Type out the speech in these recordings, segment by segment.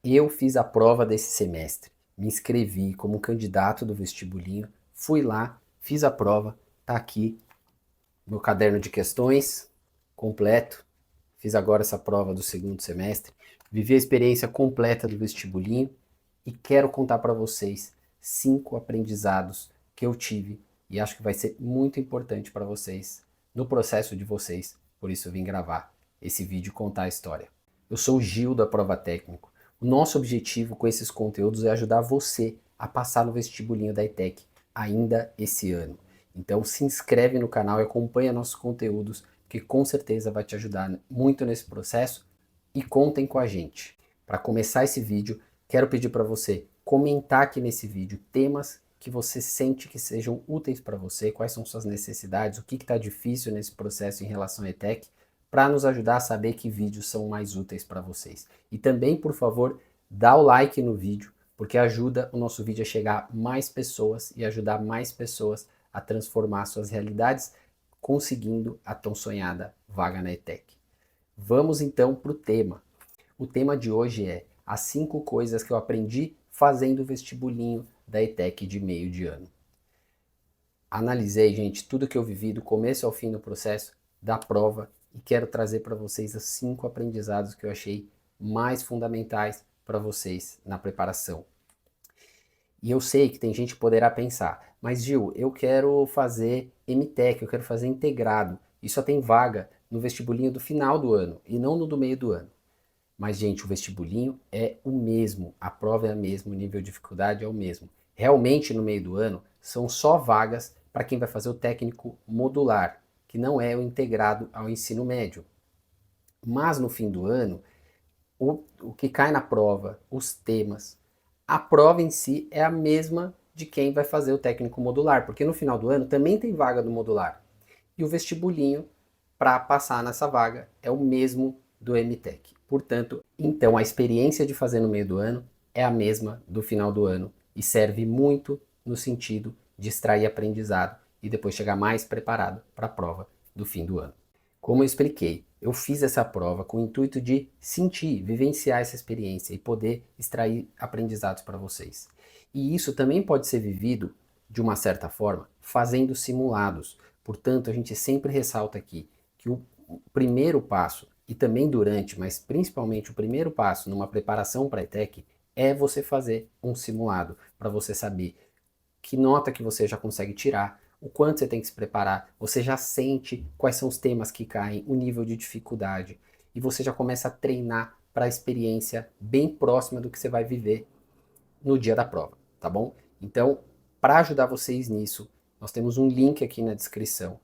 Eu fiz a prova desse semestre, me inscrevi como candidato do vestibulinho, fui lá, fiz a prova, tá aqui meu caderno de questões completo, fiz agora essa prova do segundo semestre, vivi a experiência completa do vestibulinho e quero contar para vocês 5 aprendizados que eu tive e acho que vai ser muito importante para vocês no processo de vocês, por isso eu vim gravar esse vídeo e contar a história. Eu sou o Gil da Prova Técnico. O nosso objetivo com esses conteúdos é ajudar você a passar no vestibulinho da ETEC ainda esse ano. Então se inscreve no canal e acompanha nossos conteúdos, que com certeza vai te ajudar muito nesse processo e contem com a gente. Para começar esse vídeo, quero pedir para você comentar aqui nesse vídeo temas que você sente que sejam úteis para você, quais são suas necessidades, o que está difícil nesse processo em relação à ETEC, para nos ajudar a saber que vídeos são mais úteis para vocês. E também, por favor, dá o like no vídeo, porque ajuda o nosso vídeo a chegar a mais pessoas e ajudar mais pessoas a transformar suas realidades, conseguindo a tão sonhada vaga na ETEC. Vamos então para o tema. O tema de hoje é as 5 coisas que eu aprendi fazendo o vestibulinho da ETEC de meio de ano. Analisei, gente, tudo que eu vivi do começo ao fim do processo da prova e quero trazer para vocês os 5 aprendizados que eu achei mais fundamentais para vocês na preparação. E eu sei que tem gente que poderá pensar, mas Gil, eu quero fazer MTech, eu quero fazer integrado, e só tem vaga no vestibulinho do final do ano e não no do meio do ano. Mas, gente, o vestibulinho é o mesmo, a prova é a mesma, o nível de dificuldade é o mesmo. Realmente, no meio do ano, são só vagas para quem vai fazer o técnico modular, que não é o integrado ao ensino médio. Mas, no fim do ano, o que cai na prova, os temas, a prova em si é a mesma de quem vai fazer o técnico modular, porque no final do ano também tem vaga do modular. E o vestibulinho para passar nessa vaga é o mesmo do MTech. Portanto, então a experiência de fazer no meio do ano é a mesma do final do ano e serve muito no sentido de extrair aprendizado e depois chegar mais preparado para a prova do fim do ano. Como eu expliquei, eu fiz essa prova com o intuito de sentir, vivenciar essa experiência e poder extrair aprendizados para vocês. E isso também pode ser vivido, de uma certa forma, fazendo simulados. Portanto, a gente sempre ressalta aqui que o primeiro passo, e também durante, mas principalmente o primeiro passo numa preparação para a ETEC, é você fazer um simulado, para você saber que nota que você já consegue tirar, o quanto você tem que se preparar, você já sente quais são os temas que caem, o nível de dificuldade, e você já começa a treinar para a experiência bem próxima do que você vai viver no dia da prova, tá bom? Então, para ajudar vocês nisso, nós temos um link aqui na descrição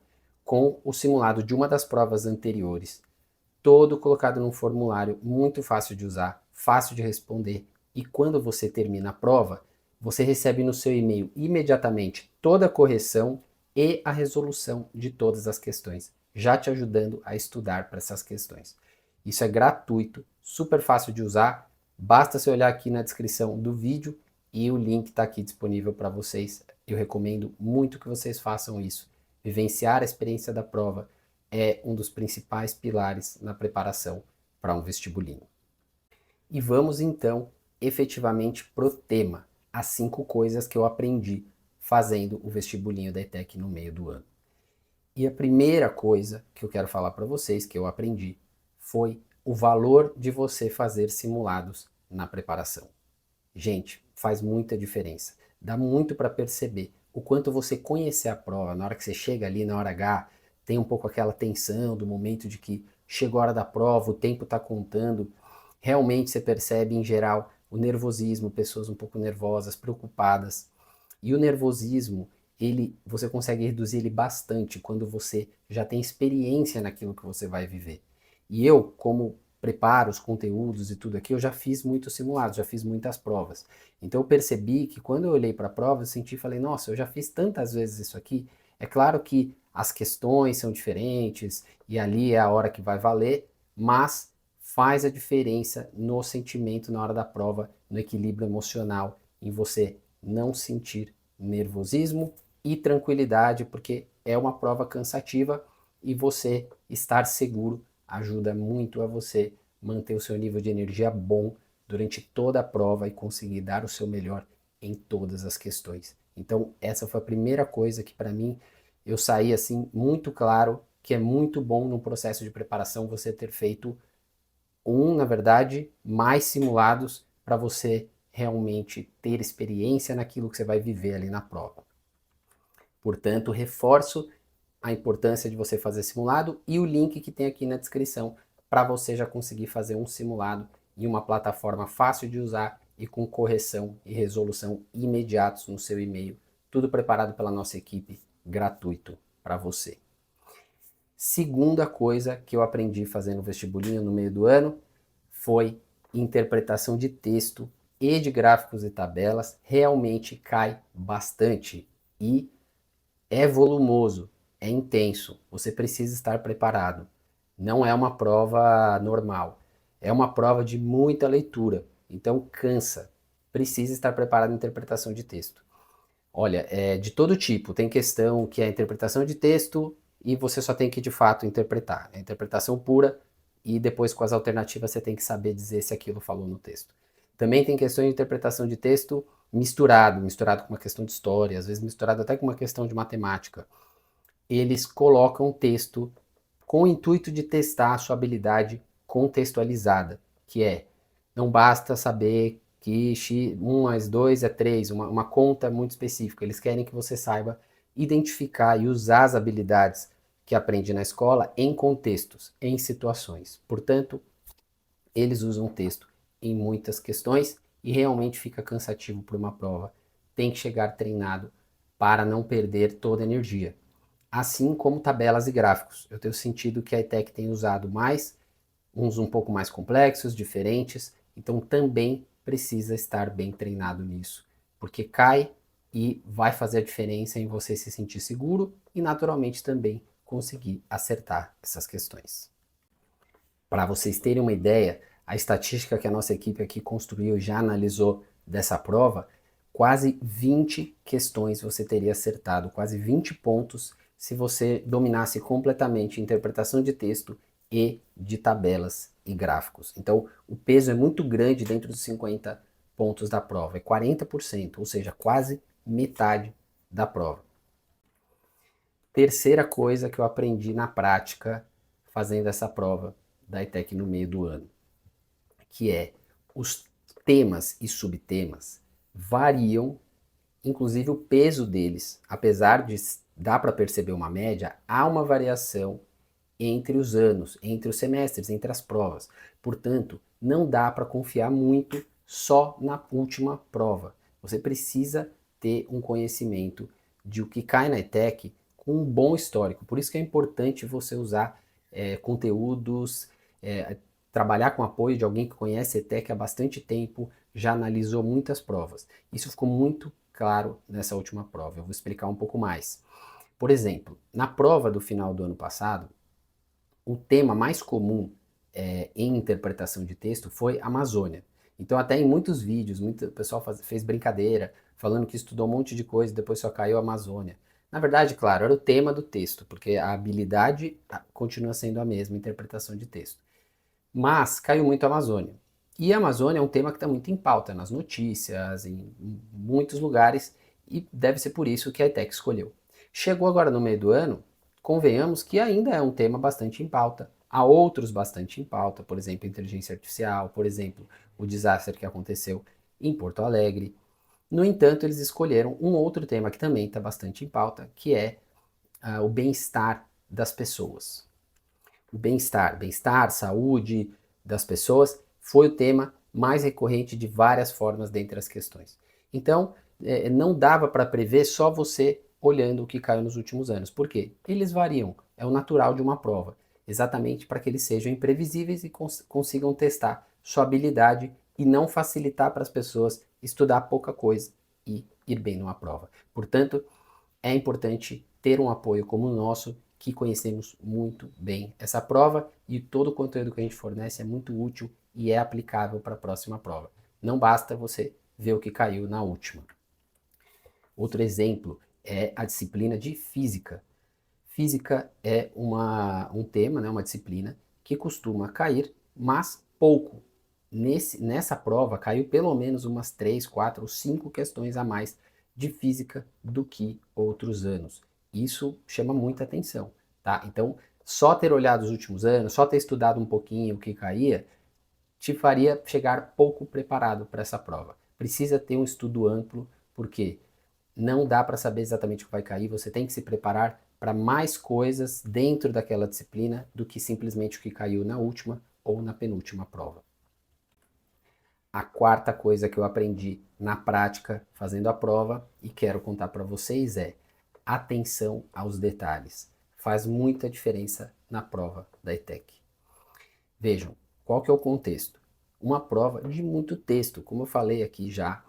com o simulado de uma das provas anteriores, todo colocado num formulário muito fácil de usar, fácil de responder, e quando você termina a prova, você recebe no seu e-mail imediatamente toda a correção e a resolução de todas as questões, já te ajudando a estudar para essas questões. Isso é gratuito, super fácil de usar, basta você olhar aqui na descrição do vídeo e o link está aqui disponível para vocês. Eu recomendo muito que vocês façam isso. Vivenciar a experiência da prova é um dos principais pilares na preparação para um vestibulinho. E vamos então efetivamente pro tema, as 5 coisas que eu aprendi fazendo o vestibulinho da ETEC no meio do ano. E a primeira coisa que eu quero falar para vocês que eu aprendi foi o valor de você fazer simulados na preparação. Gente, faz muita diferença. Dá muito para perceber o quanto você conhecer a prova, na hora que você chega ali, na hora H, tem um pouco aquela tensão do momento de que chegou a hora da prova, o tempo está contando. Realmente você percebe, em geral, o nervosismo, pessoas um pouco nervosas, preocupadas. E o nervosismo, você consegue reduzir ele bastante quando você já tem experiência naquilo que você vai viver. E eu, como preparo os conteúdos e tudo aqui, eu já fiz muitos simulados, já fiz muitas provas. Então eu percebi que quando eu olhei para a prova, eu senti e falei, nossa, eu já fiz tantas vezes isso aqui. É claro que as questões são diferentes e ali é a hora que vai valer, mas faz a diferença no sentimento na hora da prova, no equilíbrio emocional, em você não sentir nervosismo e tranquilidade, porque é uma prova cansativa e você estar seguro ajuda muito a você manter o seu nível de energia bom durante toda a prova e conseguir dar o seu melhor em todas as questões. Então, essa foi a primeira coisa que para mim eu saí assim muito claro que é muito bom no processo de preparação você ter feito na verdade, mais simulados para você realmente ter experiência naquilo que você vai viver ali na prova. Portanto, reforço a importância de você fazer simulado e o link que tem aqui na descrição para você já conseguir fazer um simulado em uma plataforma fácil de usar e com correção e resolução imediatos no seu e-mail. Tudo preparado pela nossa equipe, gratuito para você. Segunda coisa que eu aprendi fazendo vestibulinho no meio do ano foi interpretação de texto e de gráficos e tabelas. Realmente cai bastante e é volumoso, é intenso. Você precisa estar preparado. Não é uma prova normal, é uma prova de muita leitura. Então cansa. Precisa estar preparado em interpretação de texto. Olha, é de todo tipo. Tem questão que é a interpretação de texto e você só tem que de fato interpretar. É a interpretação pura e depois com as alternativas você tem que saber dizer se aquilo falou no texto. Também tem questões de interpretação de texto misturado com uma questão de história, às vezes misturado até com uma questão de matemática. Eles colocam texto com o intuito de testar a sua habilidade contextualizada, que é, não basta saber que 1 mais 2 é 3, uma conta muito específica. Eles querem que você saiba identificar e usar as habilidades que aprende na escola em contextos, em situações. Portanto, eles usam texto em muitas questões e realmente fica cansativo por uma prova. Tem que chegar treinado para não perder toda a energia. Assim como tabelas e gráficos. Eu tenho sentido que a ETEC tem usado mais, uns um pouco mais complexos, diferentes, então também precisa estar bem treinado nisso, porque cai e vai fazer a diferença em você se sentir seguro e naturalmente também conseguir acertar essas questões. Para vocês terem uma ideia, a estatística que a nossa equipe aqui construiu e já analisou dessa prova, quase 20 questões você teria acertado, quase 20 pontos se você dominasse completamente interpretação de texto e de tabelas e gráficos. Então, o peso é muito grande dentro dos 50 pontos da prova, é 40%, ou seja, quase metade da prova. Terceira coisa que eu aprendi na prática fazendo essa prova da ETEC no meio do ano, que é os temas e subtemas variam, inclusive o peso deles, apesar de dar para perceber uma média, há uma variação entre os anos, entre os semestres, entre as provas. Portanto, não dá para confiar muito só na última prova. Você precisa ter um conhecimento de o que cai na ETEC com um bom histórico. Por isso que é importante você usar conteúdos, trabalhar com apoio de alguém que conhece a ETEC há bastante tempo, já analisou muitas provas. Isso ficou muito claro nessa última prova. Eu vou explicar um pouco mais. Por exemplo, na prova do final do ano passado, o tema mais comum em interpretação de texto foi Amazônia. Então, até em muitos vídeos, muito pessoal fez brincadeira, falando que estudou um monte de coisa e depois só caiu a Amazônia. Na verdade, claro, era o tema do texto, porque a habilidade continua sendo a mesma, interpretação de texto. Mas caiu muito a Amazônia. E a Amazônia é um tema que está muito em pauta nas notícias, em muitos lugares, e deve ser por isso que a ETEC escolheu. Chegou agora no meio do ano, convenhamos que ainda é um tema bastante em pauta. Há outros bastante em pauta, por exemplo, inteligência artificial, por exemplo, o desastre que aconteceu em Porto Alegre. No entanto, eles escolheram um outro tema que também está bastante em pauta, que é o bem-estar das pessoas. O bem-estar, saúde das pessoas foi o tema mais recorrente de várias formas dentre as questões. Então, não dava para prever só você olhando o que caiu nos últimos anos. Por quê? Eles variam, é o natural de uma prova, exatamente para que eles sejam imprevisíveis e consigam testar sua habilidade e não facilitar para as pessoas estudar pouca coisa e ir bem numa prova. Portanto, é importante ter um apoio como o nosso, que conhecemos muito bem essa prova e todo o conteúdo que a gente fornece é muito útil e é aplicável para a próxima prova. Não basta você ver o que caiu na última. Outro exemplo é a disciplina de física. Física é um tema, né, uma disciplina que costuma cair, mas pouco. nessa prova caiu pelo menos umas 3, 4 ou 5 questões a mais de física do que outros anos. Isso chama muita atenção, tá? Então, só ter olhado os últimos anos, só ter estudado um pouquinho o que caía, te faria chegar pouco preparado para essa prova. Precisa ter um estudo amplo, porque não dá para saber exatamente o que vai cair, você tem que se preparar para mais coisas dentro daquela disciplina do que simplesmente o que caiu na última ou na penúltima prova. A quarta coisa que eu aprendi na prática fazendo a prova e quero contar para vocês é atenção aos detalhes. Faz muita diferença na prova da ETEC. Vejam, qual que é o contexto? Uma prova de muito texto, como eu falei aqui já,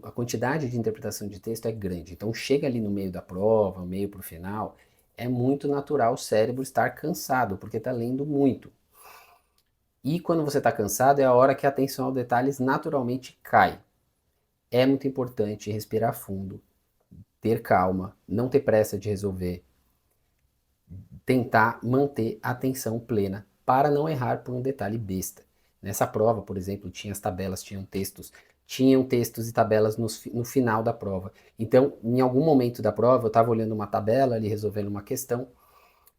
a quantidade de interpretação de texto é grande. Então chega ali no meio da prova, meio para o final, é muito natural o cérebro estar cansado, porque está lendo muito. E quando você está cansado é a hora que a atenção aos detalhes naturalmente cai. É muito importante respirar fundo, ter calma, não ter pressa de resolver, tentar manter a atenção plena para não errar por um detalhe besta. Nessa prova, por exemplo, tinha as tabelas, tinham textos e tabelas no final da prova. Então, em algum momento da prova, eu estava olhando uma tabela ali, resolvendo uma questão.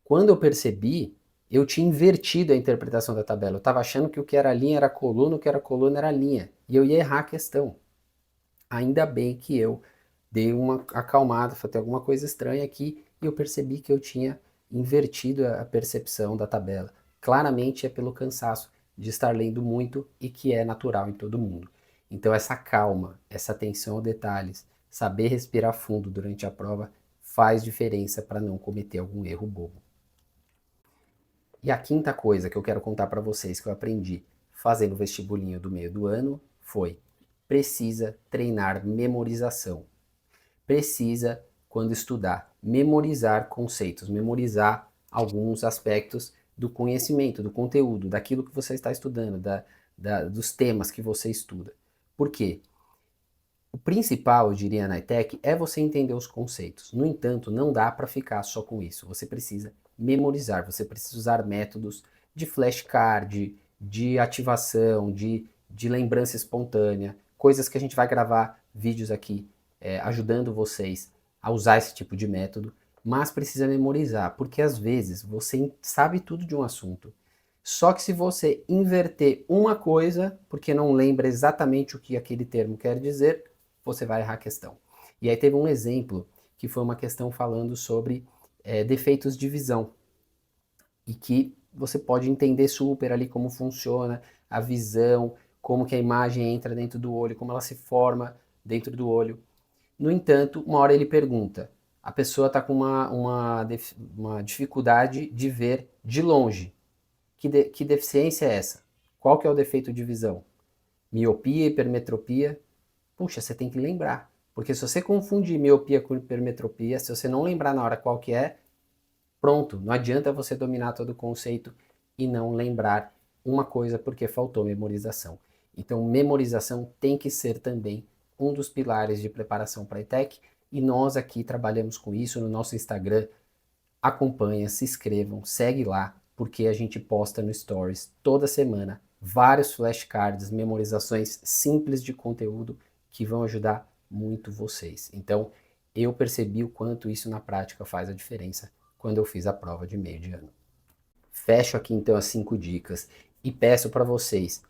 Quando eu percebi, eu tinha invertido a interpretação da tabela. Eu estava achando que o que era linha era coluna, o que era coluna era linha. E eu ia errar a questão. Ainda bem que eu dei uma acalmada, falei, tem alguma coisa estranha aqui, e eu percebi que eu tinha invertido a percepção da tabela. Claramente é pelo cansaço de estar lendo muito e que é natural em todo mundo. Então essa calma, essa atenção a detalhes, saber respirar fundo durante a prova faz diferença para não cometer algum erro bobo. E a quinta coisa que eu quero contar para vocês que eu aprendi fazendo o vestibulinho do meio do ano foi: precisa treinar memorização. Precisa, quando estudar, memorizar conceitos, memorizar alguns aspectos do conhecimento, do conteúdo, daquilo que você está estudando, dos temas que você estuda. Por quê? O principal, eu diria, na ETEC é você entender os conceitos. No entanto, não dá para ficar só com isso. Você precisa memorizar, você precisa usar métodos de flashcard, de ativação, de lembrança espontânea, coisas que a gente vai gravar vídeos aqui ajudando vocês a usar esse tipo de método, mas precisa memorizar, porque às vezes você sabe tudo de um assunto, só que se você inverter uma coisa, porque não lembra exatamente o que aquele termo quer dizer, você vai errar a questão. E aí teve um exemplo, que foi uma questão falando sobre defeitos de visão, e que você pode entender super ali como funciona a visão, como que a imagem entra dentro do olho, como ela se forma dentro do olho. No entanto, uma hora ele pergunta, a pessoa está com uma dificuldade de ver de longe. Que deficiência é essa? Qual que é o defeito de visão? Miopia, hipermetropia? Puxa, você tem que lembrar. Porque se você confundir miopia com hipermetropia, se você não lembrar na hora qual que é, pronto, não adianta você dominar todo o conceito e não lembrar uma coisa porque faltou memorização. Então, memorização tem que ser também um dos pilares de preparação para a ETEC, e nós aqui trabalhamos com isso no nosso Instagram. Acompanha, se inscrevam, segue lá, porque a gente posta no Stories toda semana vários flashcards, memorizações simples de conteúdo que vão ajudar muito vocês. Então, eu percebi o quanto isso na prática faz a diferença quando eu fiz a prova de meio de ano. Fecho aqui então as 5 dicas e peço para vocês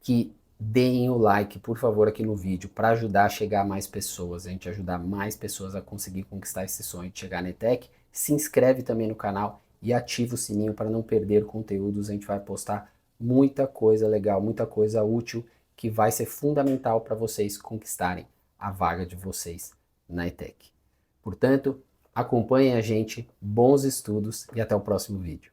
que deem o like, por favor, aqui no vídeo, para ajudar a chegar a mais pessoas, a gente ajudar mais pessoas a conseguir conquistar esse sonho de chegar na ETEC. Se inscreve também no canal e ativa o sininho para não perder conteúdos. A gente vai postar muita coisa legal, muita coisa útil que vai ser fundamental para vocês conquistarem a vaga de vocês na ETEC. Portanto, acompanhem a gente, bons estudos e até o próximo vídeo.